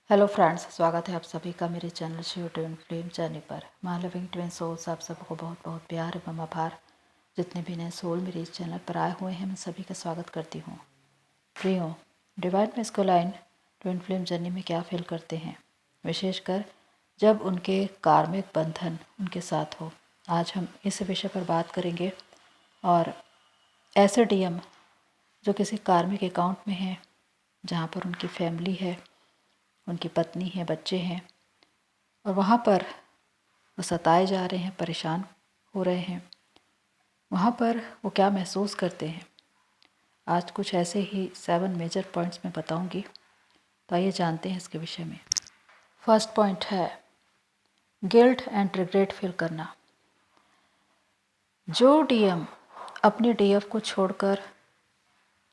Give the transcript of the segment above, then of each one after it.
Hello friends, स्वागत है आप सभी का मेरे channel Shiv twin flame channel पर। माय लविंग ट्विन सोल्स, आप सबको बहुत बहुत प्यार एवं आभार। जितने भी नए सोल मेरे इस चैनल पर आए हुए हैं, मैं सभी का स्वागत करती हूँ। प्रियो, divine masculine twin flame journey में क्या फील करते हैं, विशेषकर जब उनके कार्मिक बंधन उनके साथ हो। आज हम इस विषय पर बात करेंगे। और ऐसे डीएम जो किसी कार्मिक अकाउंट में हैं, जहाँ पर उनकी फैमिली है, उनकी पत्नी है, बच्चे हैं, और वहाँ पर वो सताए जा रहे हैं, परेशान हो रहे हैं, वहाँ पर वो क्या महसूस करते हैं। आज कुछ ऐसे ही 7 मेजर पॉइंट्स मैं बताऊंगी, तो आइए जानते हैं इसके विषय में। फर्स्ट पॉइंट है गिल्ट एंड रिग्रेट फील करना। जो डीएम अपने डीएफ को छोड़कर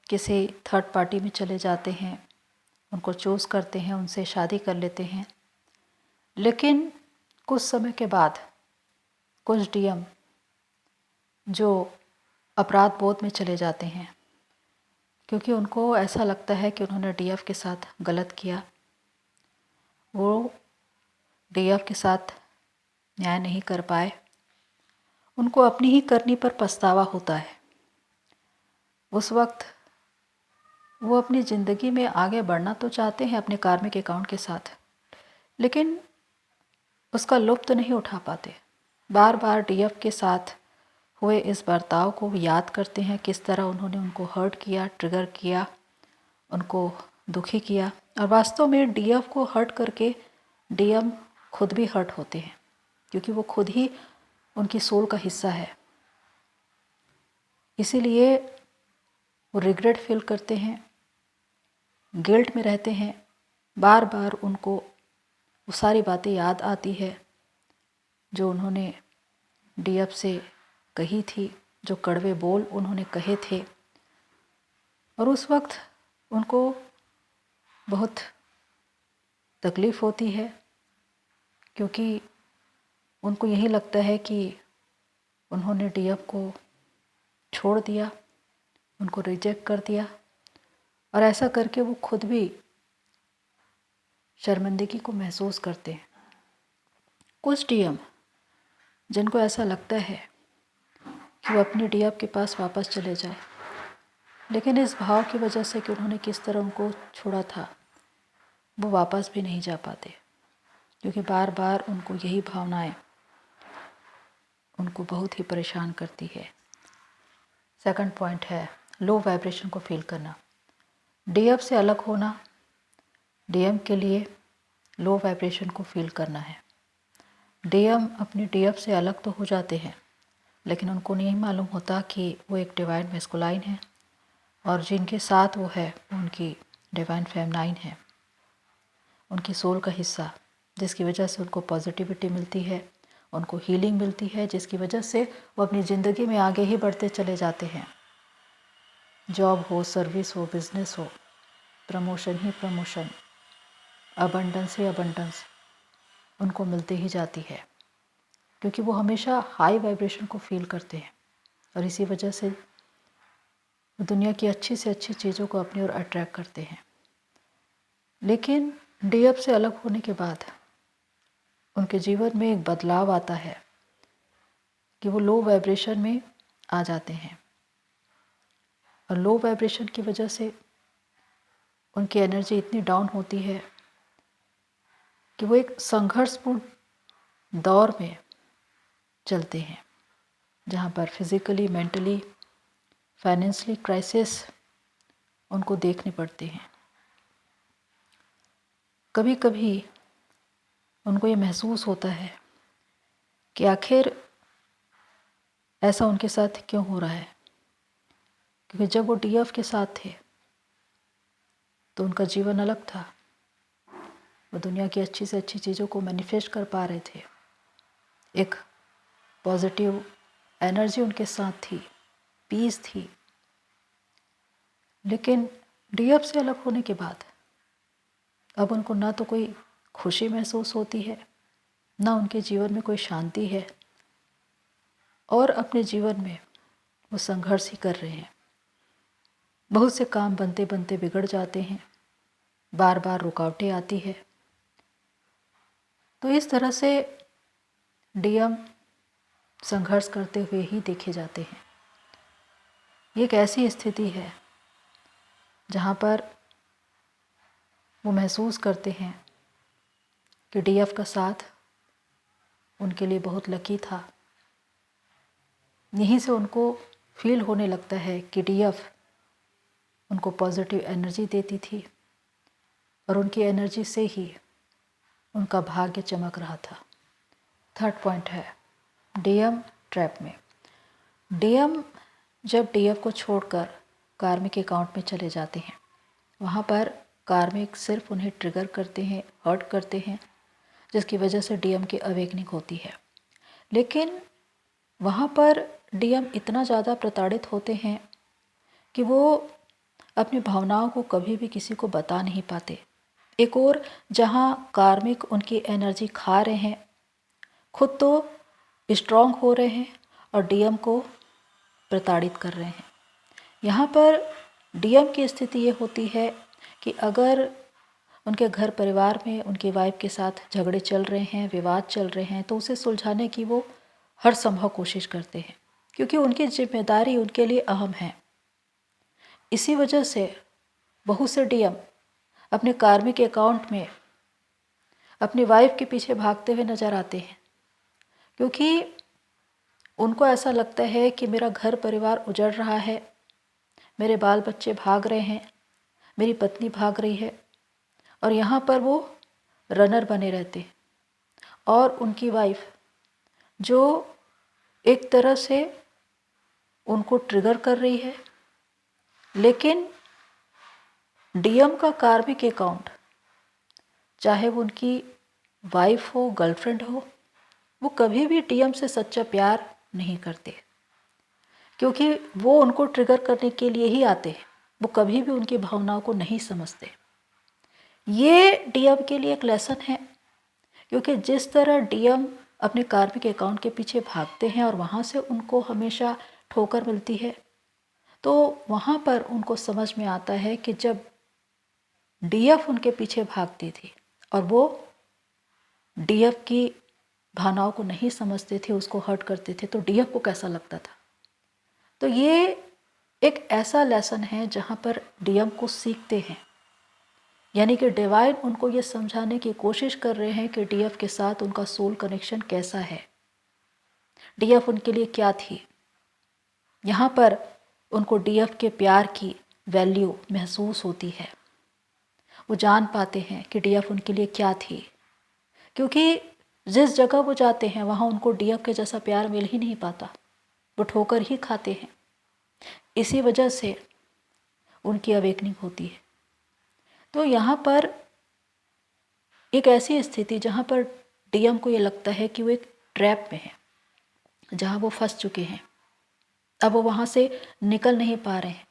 किसी थर्ड पार्टी में चले जाते हैं, उनको चूज़ करते हैं, उनसे शादी कर लेते हैं, लेकिन कुछ समय के बाद कुछ डीएम जो अपराध बोध में चले जाते हैं, क्योंकि उनको ऐसा लगता है कि उन्होंने डीएफ के साथ गलत किया। वो डीएफ के साथ न्याय नहीं कर पाए, उनको अपनी ही करनी पर पछतावा होता है। उस वक्त वो अपनी ज़िंदगी में आगे बढ़ना तो चाहते हैं अपने कार्मिक अकाउंट के साथ, लेकिन उसका लुत्फ़ नहीं उठा पाते। बार बार डीएफ के साथ हुए इस बर्ताव को याद करते हैं, किस तरह उन्होंने उनको हर्ट किया, ट्रिगर किया, उनको दुखी किया। और वास्तव में डीएफ को हर्ट करके डीएम खुद भी हर्ट होते हैं, क्योंकि वो खुद ही उनकी सोल का हिस्सा है। इसीलिए वो रिग्रेट फील करते हैं, गिल्ट में रहते हैं। बार बार उनको वो सारी बातें याद आती है जो उन्होंने डीएफ से कही थी, जो कड़वे बोल उन्होंने कहे थे। और उस वक्त उनको बहुत तकलीफ़ होती है, क्योंकि उनको यही लगता है कि उन्होंने डीएफ को छोड़ दिया, उनको रिजेक्ट कर दिया, और ऐसा करके वो खुद भी शर्मिंदगी को महसूस करते हैं। कुछ डीएम जिनको ऐसा लगता है कि वो अपने डीएफ के पास वापस चले जाए, लेकिन इस भाव की वजह से कि उन्होंने किस तरह उनको छोड़ा था, वो वापस भी नहीं जा पाते, क्योंकि बार बार उनको यही भावनाएं उनको बहुत ही परेशान करती है। सेकंड पॉइंट है लो वाइब्रेशन को फील करना। डीएफ से अलग होना डीएम के लिए लो वाइब्रेशन को फील करना है। डीएम अपने डीएफ से अलग तो हो जाते हैं, लेकिन उनको नहीं मालूम होता कि वो एक डिवाइन मैस्कुलाइन है, और जिनके साथ वो है उनकी डिवाइन फेमनाइन है, उनकी सोल का हिस्सा, जिसकी वजह से उनको पॉजिटिविटी मिलती है, उनको हीलिंग मिलती है, जिसकी वजह से वो अपनी ज़िंदगी में आगे ही बढ़ते चले जाते हैं। जॉब हो, सर्विस हो, बिजनेस हो, प्रमोशन ही प्रमोशन, अबंडेंस ही अबंडेंस उनको मिलती ही जाती है, क्योंकि वो हमेशा हाई वाइब्रेशन को फील करते हैं, और इसी वजह से वो दुनिया की अच्छी से अच्छी चीज़ों को अपनी ओर अट्रैक्ट करते हैं। लेकिन डीएफ से अलग होने के बाद उनके जीवन में एक बदलाव आता है कि वो लो वाइब्रेशन में आ जाते हैं, और लो वाइब्रेशन की वजह से उनकी एनर्जी इतनी डाउन होती है कि वो एक संघर्षपूर्ण दौर में चलते हैं, जहाँ पर फिज़िकली, मेंटली, फाइनेंशियली क्राइसिस उनको देखने पड़ते हैं। कभी कभी उनको ये महसूस होता है कि आखिर ऐसा उनके साथ क्यों हो रहा है, क्योंकि जब वो डीएफ के साथ थे तो उनका जीवन अलग था। वो दुनिया की अच्छी से अच्छी चीज़ों को मैनिफेस्ट कर पा रहे थे, एक पॉजिटिव एनर्जी उनके साथ थी, पीस थी। लेकिन डीएफ से अलग होने के बाद अब उनको ना तो कोई खुशी महसूस होती है, ना उनके जीवन में कोई शांति है, और अपने जीवन में वो संघर्ष ही कर रहे हैं। बहुत से काम बनते बनते बिगड़ जाते हैं, बार बार रुकावटें आती है, तो इस तरह से डीएम संघर्ष करते हुए ही देखे जाते हैं। ये एक ऐसी स्थिति है जहाँ पर वो महसूस करते हैं कि डीएफ का साथ उनके लिए बहुत लकी था। यहीं से उनको फील होने लगता है कि डीएफ उनको पॉजिटिव एनर्जी देती थी और उनकी एनर्जी से ही उनका भाग्य चमक रहा था। थर्ड पॉइंट है डीएम ट्रैप में। डीएम जब डीएफ को छोड़कर कार्मिक अकाउंट में चले जाते हैं, वहाँ पर कार्मिक सिर्फ उन्हें ट्रिगर करते हैं, हर्ट करते हैं, जिसकी वजह से डीएम की अवेकनिंग होती है। लेकिन वहाँ पर डीएम इतना ज़्यादा प्रताड़ित होते हैं कि वो अपनी भावनाओं को कभी भी किसी को बता नहीं पाते। एक और जहाँ कार्मिक उनकी एनर्जी खा रहे हैं, खुद तो स्ट्रॉन्ग हो रहे हैं और डीएम को प्रताड़ित कर रहे हैं। यहाँ पर डीएम की स्थिति ये होती है कि अगर उनके घर परिवार में उनकी वाइफ के साथ झगड़े चल रहे हैं, विवाद चल रहे हैं, तो उसे सुलझाने की वो हर संभव कोशिश करते हैं, क्योंकि उनकी जिम्मेदारी उनके लिए अहम है। इसी वजह से बहुत से डीएम अपने कार्मिक अकाउंट में अपनी वाइफ के पीछे भागते हुए नजर आते हैं, क्योंकि उनको ऐसा लगता है कि मेरा घर परिवार उजड़ रहा है, मेरे बाल बच्चे भाग रहे हैं, मेरी पत्नी भाग रही है, और यहाँ पर वो रनर बने रहते हैं। और उनकी वाइफ जो एक तरह से उनको ट्रिगर कर रही है, लेकिन डीएम का कार्मिक अकाउंट, चाहे वो उनकी वाइफ हो, गर्लफ्रेंड हो, वो कभी भी डीएम से सच्चा प्यार नहीं करते, क्योंकि वो उनको ट्रिगर करने के लिए ही आते हैं। वो कभी भी उनकी भावनाओं को नहीं समझते। ये डीएम के लिए एक लेसन है, क्योंकि जिस तरह डीएम अपने कार्मिक अकाउंट के पीछे भागते हैं और वहाँ से उनको हमेशा ठोकर मिलती है, तो वहाँ पर उनको समझ में आता है कि जब डीएफ उनके पीछे भागती थी और वो डीएफ की भावनाओं को नहीं समझते थे, उसको हर्ट करते थे, तो डीएफ को कैसा लगता था। तो ये एक ऐसा लेसन है जहाँ पर डीएम को सीखते हैं, यानी कि डिवाइन उनको ये समझाने की कोशिश कर रहे हैं कि डीएफ के साथ उनका सोल कनेक्शन कैसा है, डीएफ उनके लिए क्या थी। यहाँ पर उनको डीएफ के प्यार की वैल्यू महसूस होती है। वो जान पाते हैं कि डीएफ उनके लिए क्या थी, क्योंकि जिस जगह वो जाते हैं वहाँ उनको डीएफ के जैसा प्यार मिल ही नहीं पाता, वो ठोकर ही खाते हैं। इसी वजह से उनकी अवेकनिंग होती है। तो यहाँ पर एक ऐसी स्थिति जहाँ पर डीएम को ये लगता है कि वो एक ट्रैप में है, जहाँ वो फंस चुके हैं। अब वो वहाँ से निकल नहीं पा रहे हैं,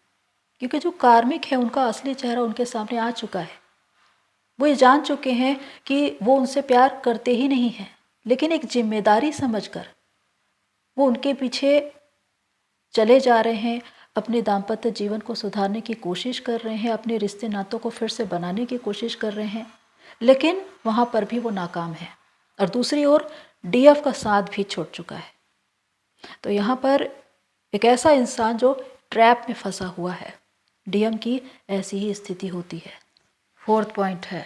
क्योंकि जो कार्मिक है उनका असली चेहरा उनके सामने आ चुका है। वो ये जान चुके हैं कि वो उनसे प्यार करते ही नहीं हैं, लेकिन एक जिम्मेदारी समझकर वो उनके पीछे चले जा रहे हैं, अपने दाम्पत्य जीवन को सुधारने की कोशिश कर रहे हैं, अपने रिश्ते नातों को फिर से बनाने की कोशिश कर रहे हैं, लेकिन वहाँ पर भी वो नाकाम है। और दूसरी ओर डीएफ का साथ भी छूट चुका है। तो यहाँ पर एक ऐसा इंसान जो ट्रैप में फंसा हुआ है, डीएम की ऐसी ही स्थिति होती है। फोर्थ पॉइंट है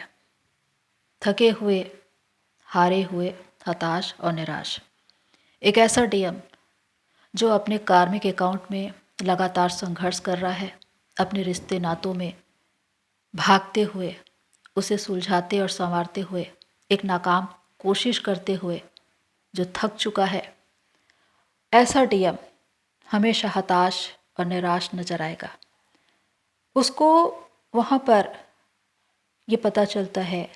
थके हुए, हारे हुए, हताश और निराश। एक ऐसा डीएम जो अपने कार्मिक अकाउंट में लगातार संघर्ष कर रहा है, अपने रिश्ते नातों में भागते हुए, उसे सुलझाते और संवारते हुए, एक नाकाम कोशिश करते हुए जो थक चुका है, ऐसा डीएम हमेशा हताश और निराश नजर आएगा। उसको वहाँ पर ये पता चलता है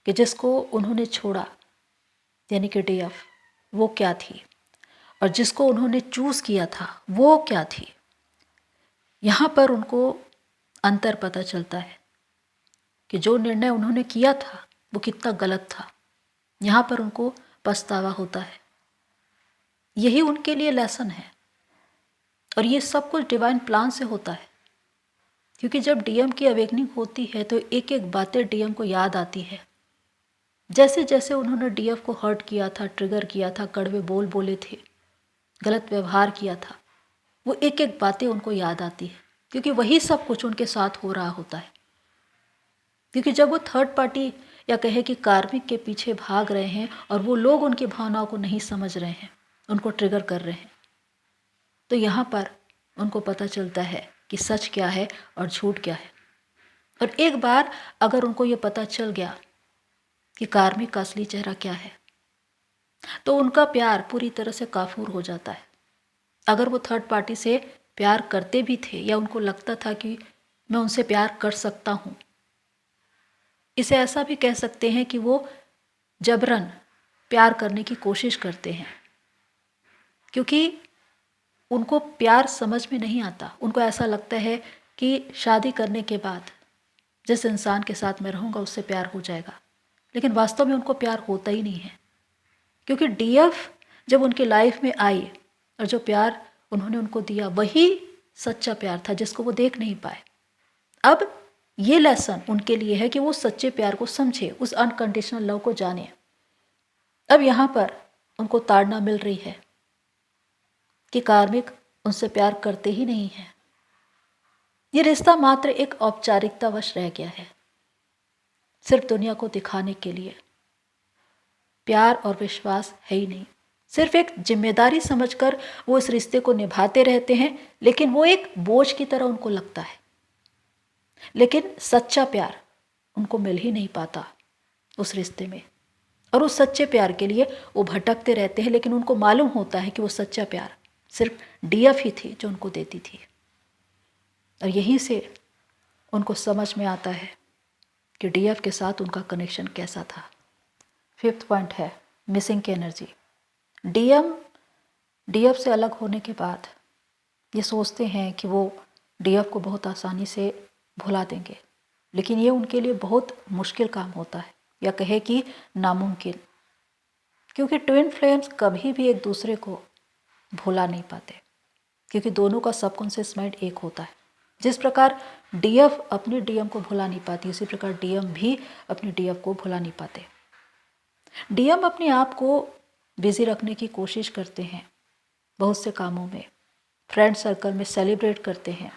कि जिसको उन्होंने छोड़ा, यानी कि डीएफ, वो क्या थी, और जिसको उन्होंने चूज़ किया था वो क्या थी। यहाँ पर उनको अंतर पता चलता है कि जो निर्णय उन्होंने किया था वो कितना गलत था। यहाँ पर उनको पछतावा होता है। यही उनके लिए लेसन है, और ये सब कुछ डिवाइन प्लान से होता है, क्योंकि जब डीएम की अवेकनिंग होती है तो एक एक बातें डीएम को याद आती है। जैसे जैसे उन्होंने डीएफ को हर्ट किया था, ट्रिगर किया था, कड़वे बोल बोले थे, गलत व्यवहार किया था, वो एक एक बातें उनको याद आती है, क्योंकि वही सब कुछ उनके साथ हो रहा होता है। क्योंकि जब वो थर्ड पार्टी या कहे कि कार्मिक के पीछे भाग रहे हैं और वो लोग उनकी भावनाओं को नहीं समझ रहे हैं, उनको ट्रिगर कर रहे हैं, तो यहाँ पर उनको पता चलता है कि सच क्या है और झूठ क्या है। और एक बार अगर उनको ये पता चल गया कि कार्मिक का असली चेहरा क्या है, तो उनका प्यार पूरी तरह से काफूर हो जाता है। अगर वो थर्ड पार्टी से प्यार करते भी थे या उनको लगता था कि मैं उनसे प्यार कर सकता हूँ, इसे ऐसा भी कह सकते हैं कि वो जबरन प्यार करने की कोशिश करते हैं, क्योंकि उनको प्यार समझ में नहीं आता। उनको ऐसा लगता है कि शादी करने के बाद जिस इंसान के साथ मैं रहूँगा उससे प्यार हो जाएगा, लेकिन वास्तव में उनको प्यार होता ही नहीं है। क्योंकि डीएफ जब उनकी लाइफ में आई और जो प्यार उन्होंने उनको दिया वही सच्चा प्यार था जिसको वो देख नहीं पाए। अब ये लेसन उनके लिए है कि वो सच्चे प्यार को समझे, उस अनकंडीशनल लव को जाने। अब यहाँ पर उनको ताड़ना मिल रही है कि कार्मिक उनसे प्यार करते ही नहीं है। ये रिश्ता मात्र एक औपचारिकतावश रह गया है, सिर्फ दुनिया को दिखाने के लिए। प्यार और विश्वास है ही नहीं, सिर्फ एक जिम्मेदारी समझकर वो इस रिश्ते को निभाते रहते हैं, लेकिन वो एक बोझ की तरह उनको लगता है। लेकिन सच्चा प्यार उनको मिल ही नहीं पाता उस रिश्ते में, और उस सच्चे प्यार के लिए वो भटकते रहते हैं। लेकिन उनको मालूम होता है कि वो सच्चा प्यार सिर्फ डीएफ ही थी जो उनको देती थी, और यहीं से उनको समझ में आता है कि डीएफ के साथ उनका कनेक्शन कैसा था। 5th पॉइंट है मिसिंग की एनर्जी। डीएफ से अलग होने के बाद ये सोचते हैं कि वो डीएफ को बहुत आसानी से भुला देंगे, लेकिन ये उनके लिए बहुत मुश्किल काम होता है, या कहे कि नामुमकिन, क्योंकि ट्विन फ्लेम्स कभी भी एक दूसरे को भुला नहीं पाते, क्योंकि दोनों का सबकॉन्शियस माइंड एक होता है। जिस प्रकार डीएफ अपने डीएम को भुला नहीं पाती, उसी प्रकार डीएम भी अपने डीएफ को भुला नहीं पाते। डीएम अपने आप को बिजी रखने की कोशिश करते हैं, बहुत से कामों में, फ्रेंड सर्कल में सेलिब्रेट करते हैं,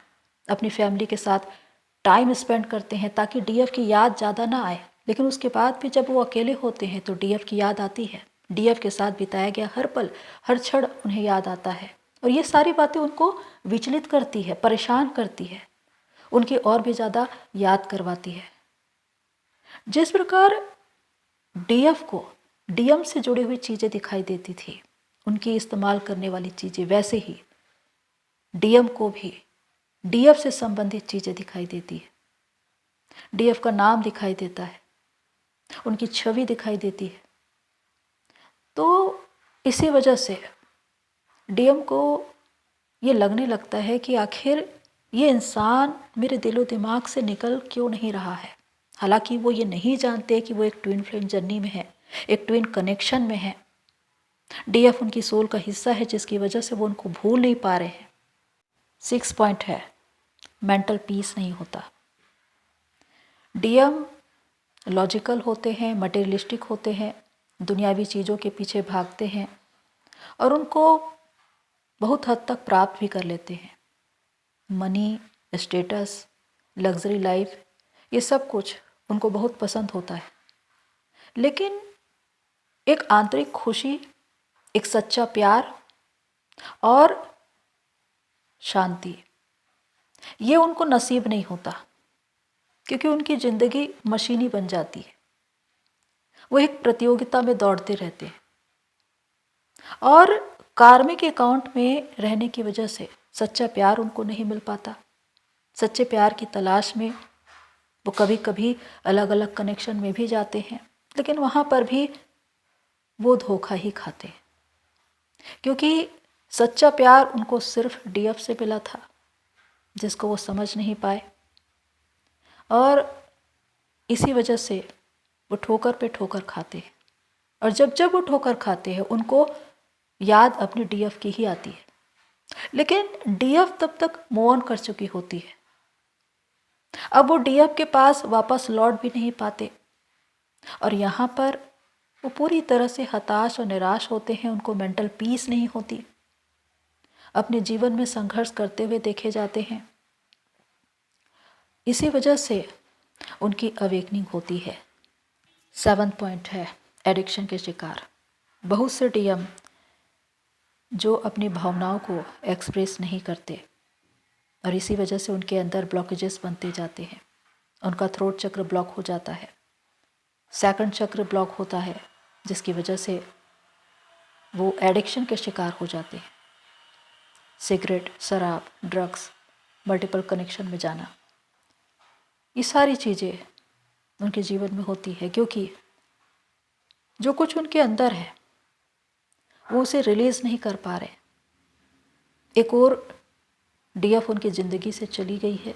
अपनी फैमिली के साथ टाइम स्पेंड करते हैं ताकि डीएफ की याद ज़्यादा ना आए। लेकिन उसके बाद भी जब वो अकेले होते हैं तो डीएफ की याद आती है। डीएफ के साथ बिताया गया हर पल, हर क्षण उन्हें याद आता है, और ये सारी बातें उनको विचलित करती है, परेशान करती है, उनकी और भी ज़्यादा याद करवाती है। जिस प्रकार डीएफ को डीएम से जुड़ी हुई चीज़ें दिखाई देती थी, उनकी इस्तेमाल करने वाली चीज़ें, वैसे ही डीएम को भी डीएफ से संबंधित चीज़ें दिखाई देती है। डीएफ का नाम दिखाई देता है, उनकी छवि दिखाई देती है। तो इसी वजह से डीएम को ये लगने लगता है कि आखिर ये इंसान मेरे दिलो दिमाग से निकल क्यों नहीं रहा है। हालांकि वो ये नहीं जानते कि वो एक ट्विन फ्लेम जर्नी में है, एक ट्विन कनेक्शन में है। डीएफ उनकी सोल का हिस्सा है, जिसकी वजह से वो उनको भूल नहीं पा रहे हैं। 6 पॉइंट है मेंटल पीस नहीं होता। डीएम लॉजिकल होते हैं, मटेरियलिस्टिक होते हैं, दुनियावी चीज़ों के पीछे भागते हैं और उनको बहुत हद तक प्राप्त भी कर लेते हैं। मनी, स्टेटस, लग्जरी लाइफ, ये सब कुछ उनको बहुत पसंद होता है। लेकिन एक आंतरिक खुशी, एक सच्चा प्यार और शांति, ये उनको नसीब नहीं होता, क्योंकि उनकी ज़िंदगी मशीनी बन जाती है। वो एक प्रतियोगिता में दौड़ते रहते हैं और कार्मिक अकाउंट में रहने की वजह से सच्चा प्यार उनको नहीं मिल पाता। सच्चे प्यार की तलाश में वो कभी कभी अलग अलग कनेक्शन में भी जाते हैं, लेकिन वहाँ पर भी वो धोखा ही खाते हैं, क्योंकि सच्चा प्यार उनको सिर्फ डीएफ से मिला था, जिसको वो समझ नहीं पाए, और इसी वजह से वो ठोकर पे ठोकर खाते हैं। और जब जब वो ठोकर खाते हैं उनको याद अपनी डीएफ की ही आती है, लेकिन डीएफ तब तक मूव ऑन कर चुकी होती है। अब वो डीएफ के पास वापस लौट भी नहीं पाते, और यहाँ पर वो पूरी तरह से हताश और निराश होते हैं, उनको मेंटल पीस नहीं होती, अपने जीवन में संघर्ष करते हुए देखे जाते हैं। इसी वजह से उनकी अवेकनिंग होती है। 7 पॉइंट है एडिक्शन के शिकार। बहुत से डीएम जो अपनी भावनाओं को एक्सप्रेस नहीं करते और इसी वजह से उनके अंदर ब्लॉकेजेस बनते जाते हैं। उनका थ्रोट चक्र ब्लॉक हो जाता है, सेकंड चक्र ब्लॉक होता है, जिसकी वजह से वो एडिक्शन के शिकार हो जाते हैं। सिगरेट, शराब, ड्रग्स, मल्टीपल कनेक्शन में जाना, ये सारी चीज़ें उनके जीवन में होती है क्योंकि जो कुछ उनके अंदर है वो उसे रिलीज़ नहीं कर पा रहे। एक और डीएफ उनकी ज़िंदगी से चली गई है,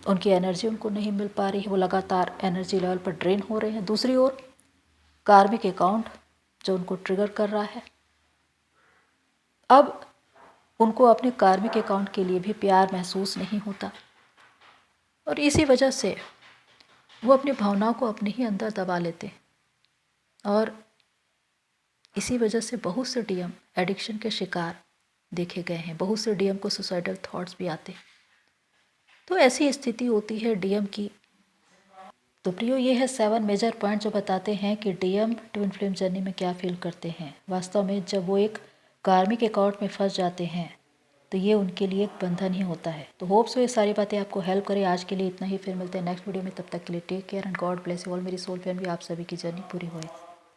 उनकी एनर्जी उनको नहीं मिल पा रही है, वो लगातार एनर्जी लेवल पर ड्रेन हो रहे हैं। दूसरी ओर कार्मिक अकाउंट जो उनको ट्रिगर कर रहा है, अब उनको अपने कार्मिक अकाउंट के लिए भी प्यार महसूस नहीं होता और इसी वजह से वो अपनी भावनाओं को अपने ही अंदर दबा लेते हैं और इसी वजह से बहुत से डीएम एडिक्शन के शिकार देखे गए हैं। बहुत से डीएम को सुसाइडल थॉट्स भी आते हैं। तो ऐसी स्थिति होती है डीएम की। तो प्रियो, ये है 7 मेजर पॉइंट जो बताते हैं कि डीएम ट्विन फ्लेम जर्नी में क्या फील करते हैं। वास्तव में जब वो एक कार्मिक अकाउंट में फंस जाते हैं तो ये उनके लिए एक बंधन ही होता है। तो होप सो ये सारी बातें आपको हेल्प करें। आज के लिए इतना ही, फिर मिलते हैं नेक्स्ट वीडियो में। तब तक के लिए take care and God bless you all. मेरी सोल फैमिली, आप सभी की जर्नी पूरी होए।